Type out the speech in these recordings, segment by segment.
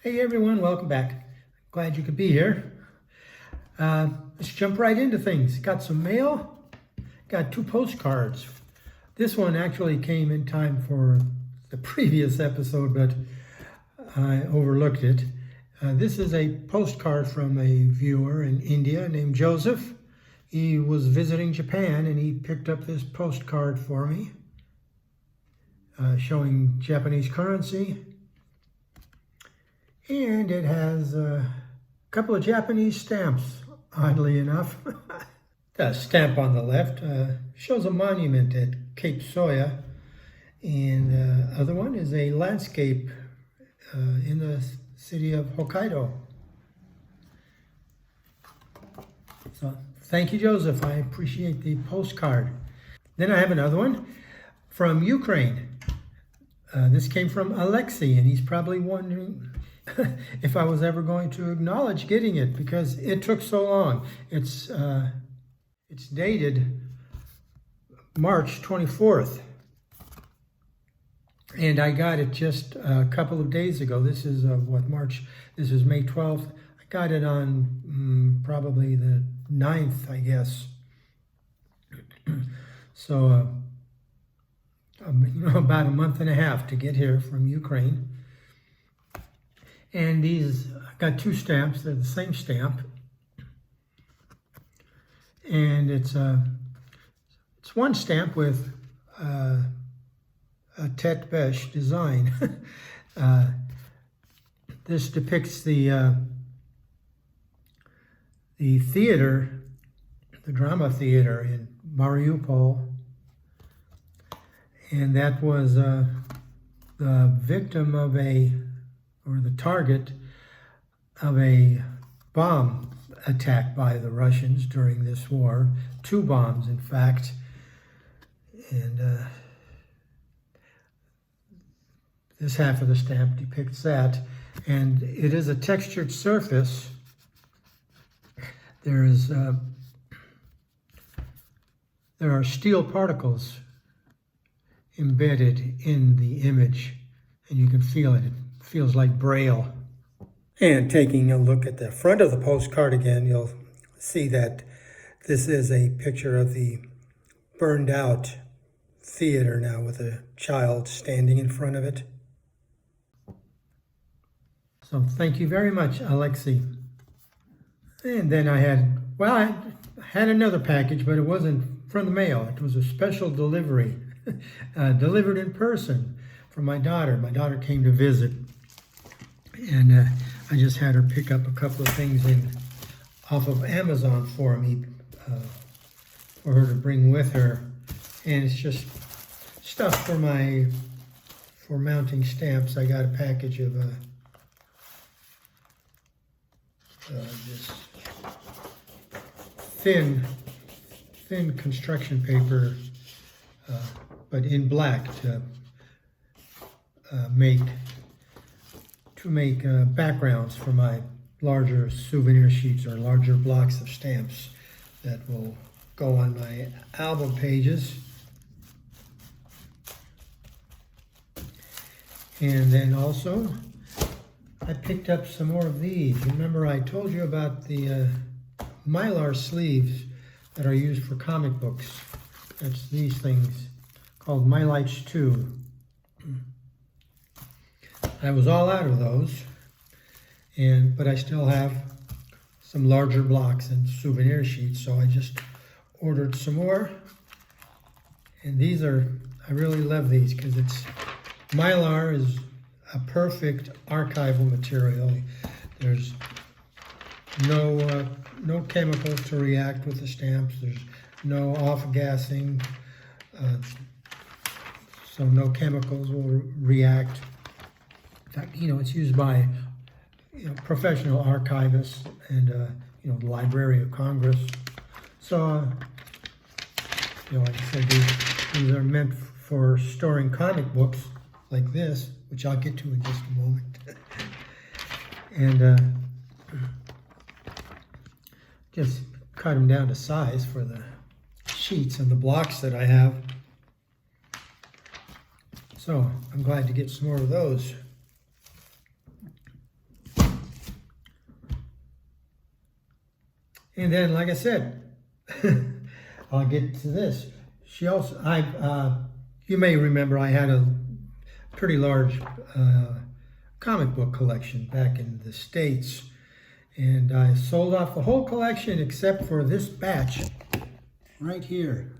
Hey everyone, welcome back. Glad you could be here. Let's jump right into things. Got some mail, got 2 postcards. This one actually came in time for the previous episode, but I overlooked it. This is a postcard from a viewer in India named Joseph. He was visiting Japan and he picked up this postcard for me, showing Japanese currency. And it has a couple of Japanese stamps, oddly enough. The stamp on the left shows a monument at Cape Soya, and the other one is a landscape in the city of Hokkaido. So thank you, Joseph. I appreciate the postcard. Then I have another one from Ukraine. This came from Alexei, and he's probably wondering if I was ever going to acknowledge getting it because it took so long. It's dated March 24th, and I got it just a couple of days ago. This is March? This is May 12th. I got it on probably the 9th, I guess. So about a month and a half to get here from Ukraine. And these, I got 2 stamps. They're the same stamp, and it's one stamp with a Tet Besh design. This depicts the theater, the drama theater in Mariupol, and that was the victim of the target of a bomb attack by the Russians during this war. 2 bombs, in fact. And this half of the stamp depicts that. And it is a textured surface. There are steel particles embedded in the image, and you can feel it. It feels like Braille. And taking a look at the front of the postcard again, you'll see that this is a picture of the burned out theater now with a child standing in front of it. So thank you very much, Alexei. And then I had another package, but it wasn't from the mail. It was a special delivery, delivered in person from my daughter. My daughter came to visit, and I just had her pick up a couple of things off of Amazon for me, for her to bring with her. And it's just stuff for mounting stamps. I got a package of this thin construction paper, but in black to make backgrounds for my larger souvenir sheets or larger blocks of stamps that will go on my album pages. And then also I picked up some more of these. Remember I told you about the Mylar sleeves that are used for comic books. That's these things called Mylites 2. I was all out of those, but I still have some larger blocks and souvenir sheets, so I just ordered some more. And I really love these because Mylar is a perfect archival material. There's no chemicals to react with the stamps. There's no off-gassing, so no chemicals will react. In fact, it's used by professional archivists and the Library of Congress. So, like I said, these are meant for storing comic books like this, which I'll get to in just a moment. And just cut them down to size for the sheets and the blocks that I have. So I'm glad to get some more of those. And then, like I said, I'll get to this. She also, you may remember, I had a pretty large comic book collection back in the States, and I sold off the whole collection except for this batch right here.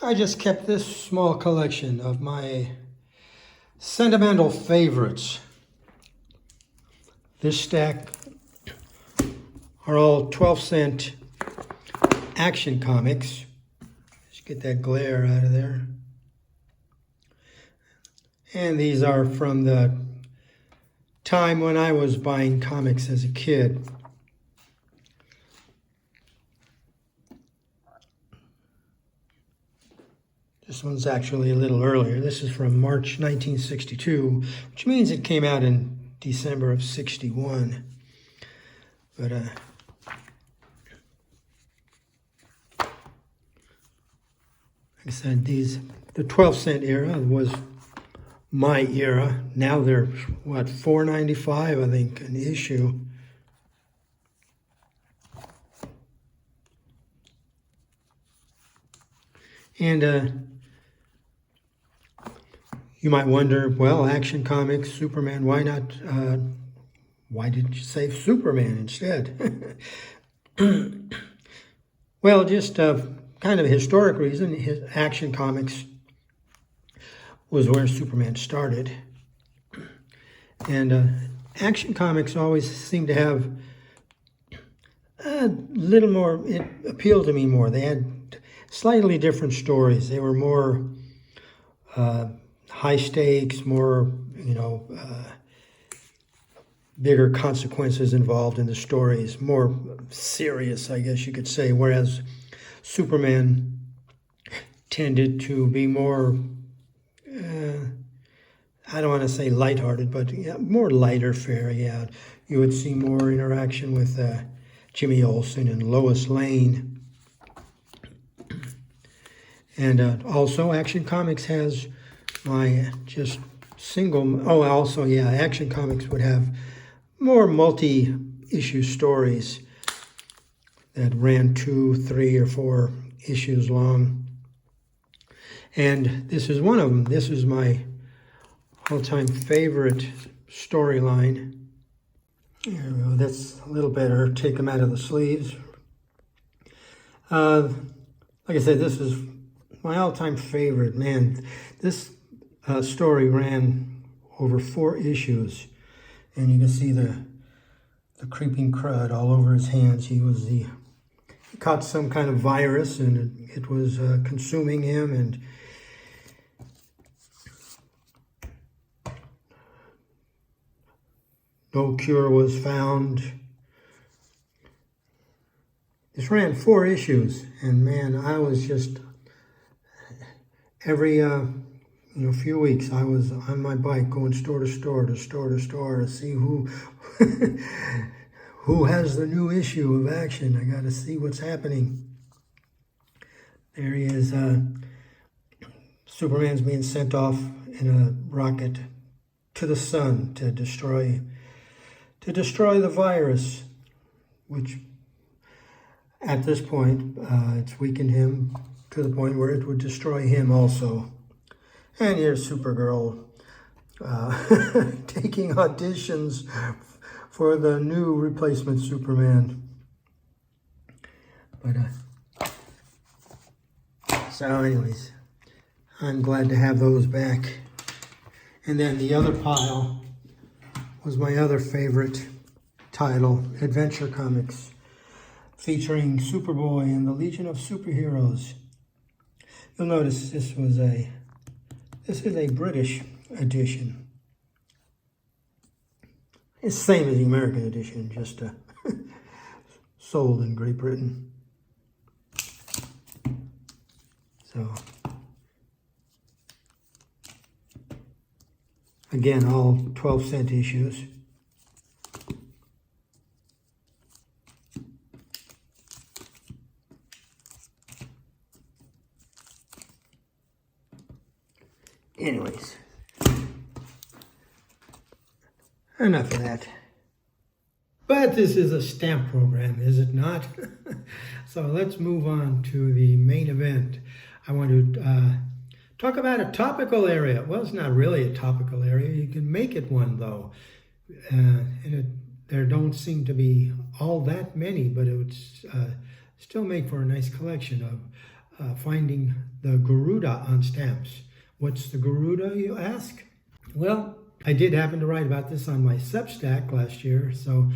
I just kept this small collection of my sentimental favorites. This stack are all 12-cent Action Comics. Just get that glare out of there. And these are from the time when I was buying comics as a kid. This one's actually a little earlier. This is from March 1962, which means it came out in December of 61. But like I said, the 12-cent era was my era. Now they're, what, $4.95, I think, an issue. And you might wonder, well, Action Comics, Superman, why not, why did you say Superman instead? Well, just kind of a historic reason. His Action Comics was where Superman started. And Action Comics always seemed to have a little more, it appealed to me more. They had slightly different stories. They were more high stakes, more, bigger consequences involved in the stories, more serious, I guess you could say, whereas Superman tended to be more, I don't want to say lighthearted, but more lighter fare, yeah. You would see more interaction with Jimmy Olsen and Lois Lane. And also Action Comics has my just single, also, yeah, Action Comics would have more multi-issue stories that ran 2, 3, or 4 issues long. And this is one of them. This is my all-time favorite storyline. There we go. That's a little better. Take them out of the sleeves. Like I said, this is my all-time favorite. Man, this story ran over 4 issues. And you can see the creeping crud all over his hands. He caught some kind of virus, and it was consuming him, and no cure was found. This ran 4 issues, and man, I was just every few weeks, I was on my bike going store to store to see who who has the new issue of Action. I got to see what's happening. There he is. Superman's being sent off in a rocket to the sun to destroy the virus, which at this point it's weakened him to the point where it would destroy him also. And here's Supergirl taking auditions for the new replacement Superman. But so anyways, I'm glad to have those back. And then the other pile was my other favorite title, Adventure Comics, featuring Superboy and the Legion of Superheroes. You'll notice this is a British edition. It's the same as the American edition, just sold in Great Britain. So, again, all 12-cent issues. Anyways, enough of that. But But this is a stamp program, is it not? So let's move on to the main event. I want to talk about a topical area. Well, it's not really a topical area. You can make it one, though. There don't seem to be all that many, but it would still make for a nice collection of finding the Garuda on stamps. What's the Garuda, you ask? Well, I did happen to write about this on my Substack last year, so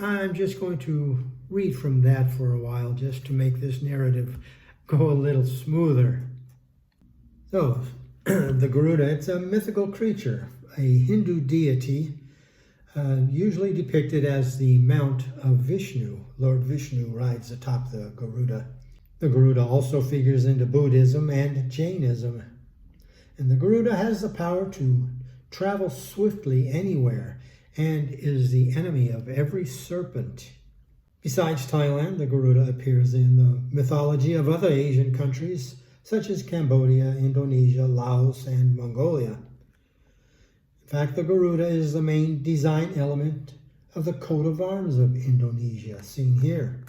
I'm just going to read from that for a while just to make this narrative go a little smoother. So, the Garuda, it's a mythical creature, a Hindu deity, usually depicted as the mount of Vishnu. Lord Vishnu rides atop the Garuda. The Garuda also figures into Buddhism and Jainism. And the Garuda has the power to travel swiftly anywhere and is the enemy of every serpent. Besides Thailand, the Garuda appears in the mythology of other Asian countries, such as Cambodia, Indonesia, Laos, and Mongolia. In fact, the Garuda is the main design element of the coat of arms of Indonesia, seen here.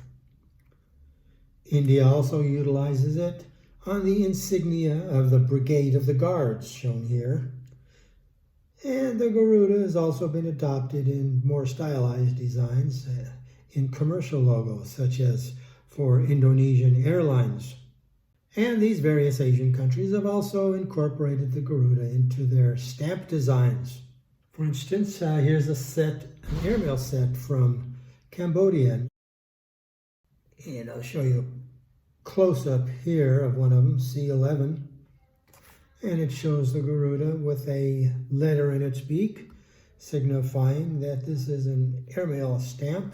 India also utilizes it on the insignia of the Brigade of the Guards, shown here. And the Garuda has also been adopted in more stylized designs in commercial logos, such as for Indonesian Airlines. And these various Asian countries have also incorporated the Garuda into their stamp designs. For instance, here's an airmail set from Cambodia. And I'll show you a close-up here of one of them, C11. And it shows the Garuda with a letter in its beak, signifying that this is an airmail stamp.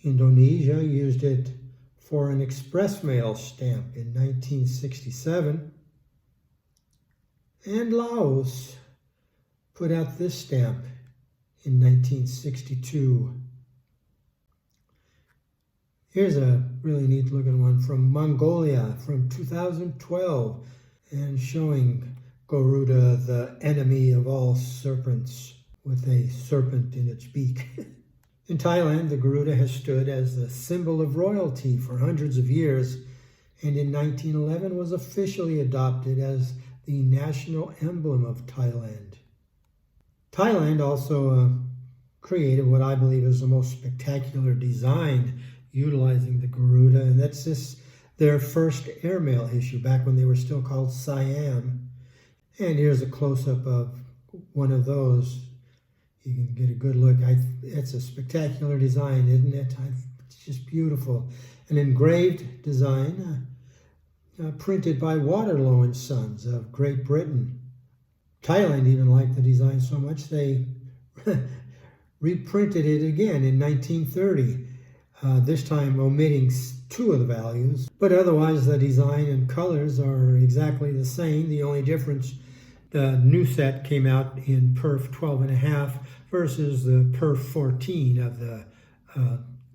Indonesia used it for an express mail stamp in 1967. And Laos put out this stamp in 1962. Here's a really neat looking one from Mongolia from 2012, and showing Garuda, the enemy of all serpents, with a serpent in its beak. In Thailand, the Garuda has stood as the symbol of royalty for hundreds of years, and in 1911 was officially adopted as the national emblem of Thailand. Thailand also created what I believe is the most spectacular design utilizing the Garuda, and that's their first airmail issue, back when they were still called Siam. And here's a close-up of one of those. You can get a good look. It's a spectacular design, isn't it? It's just beautiful. An engraved design printed by Waterloo & Sons of Great Britain. Thailand even liked the design so much they reprinted it again in 1930, this time omitting two of the values. But otherwise, the design and colors are exactly the same. The only difference, the new set came out in perf 12.5 versus the perf 14 of the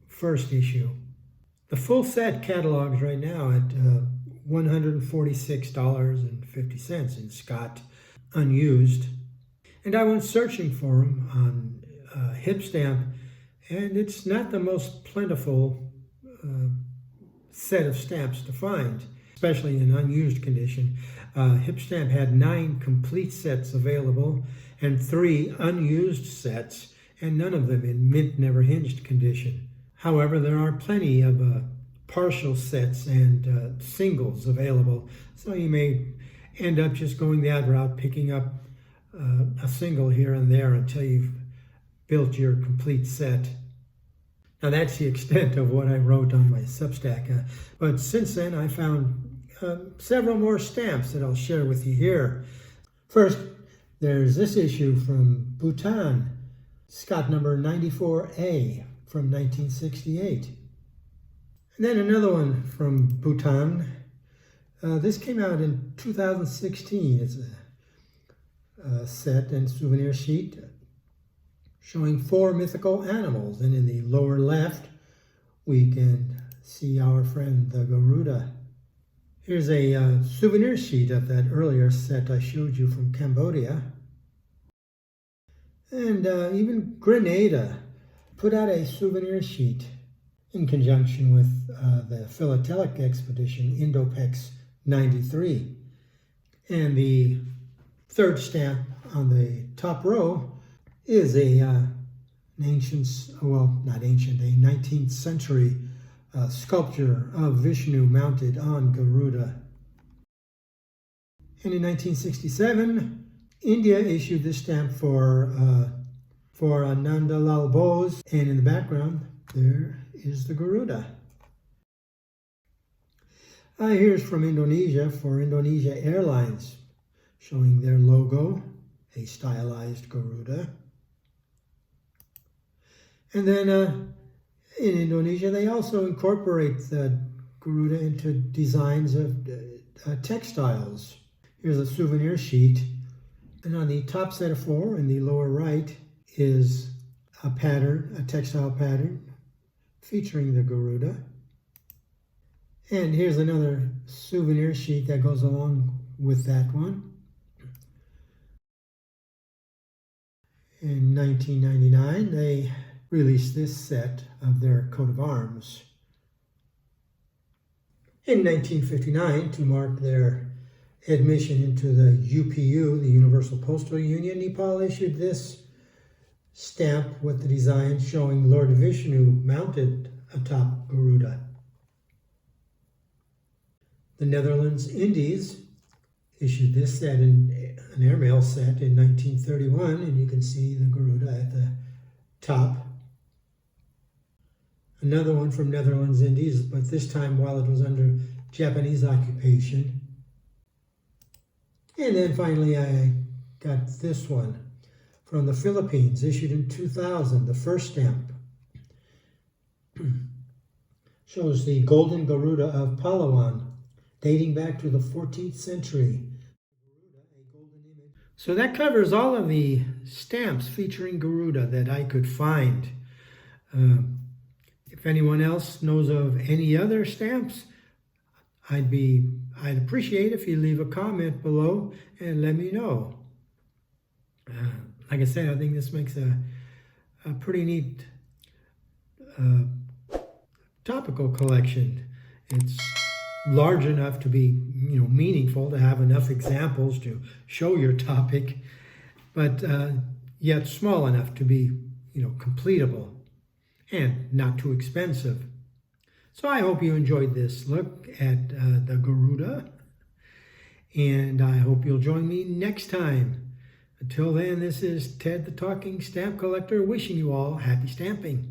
first issue. The full set catalogs right now at $146.50 in Scott, unused. And I went searching for them on Hipstamp, and it's not the most plentiful set of stamps to find, especially in unused condition. Hipstamp had 9 complete sets available and 3 unused sets, and none of them in mint never hinged condition. However, there are plenty of partial sets and singles available, so you may end up just going that route, picking up a single here and there until you've built your complete set. Now that's the extent of what I wrote on my Substack, but since then I found several more stamps that I'll share with you here. First, there's this issue from Bhutan, Scott number 94A from 1968. And then another one from Bhutan. This came out in 2016. It's a set and souvenir sheet showing 4 mythical animals. And in the lower left, we can see our friend the Garuda. Here's a souvenir sheet of that earlier set I showed you from Cambodia. And even Grenada put out a souvenir sheet in conjunction with the philatelic expedition, Indopex 93. And the third stamp on the top row is an ancient, well, not ancient, a 19th century sculpture of Vishnu mounted on Garuda. And in 1967, India issued this stamp for Nandalal Bose, and in the background, there is the Garuda. Here's from Indonesia for Indonesia Airlines, showing their logo, a stylized Garuda. And then in Indonesia, they also incorporate the Garuda into designs of textiles. Here's a souvenir sheet. And on the top set of four, in the lower right, is a pattern, a textile pattern, featuring the Garuda. And here's another souvenir sheet that goes along with that one. In 1999, they released this set of their coat of arms. In 1959, to mark their admission into the UPU, the Universal Postal Union, Nepal issued this stamp with the design showing Lord Vishnu mounted atop Garuda. The Netherlands Indies issued this set in an airmail set in 1931, and you can see the Garuda at the top. Another one from Netherlands Indies, but this time while it was under Japanese occupation. And then finally I got this one from the Philippines, issued in 2000, the first stamp. Shows the golden Garuda of Palawan, dating back to the 14th century. So that covers all of the stamps featuring Garuda that I could find. If anyone else knows of any other stamps, I'd appreciate if you leave a comment below and let me know. Like I said, I think this makes a pretty neat topical collection. It's large enough to be, meaningful, to have enough examples to show your topic, but yet small enough to be, completable and not too expensive. So I hope you enjoyed this look at the Garuda, and I hope you'll join me next time. Until then, this is Ted the Talking Stamp Collector wishing you all happy stamping.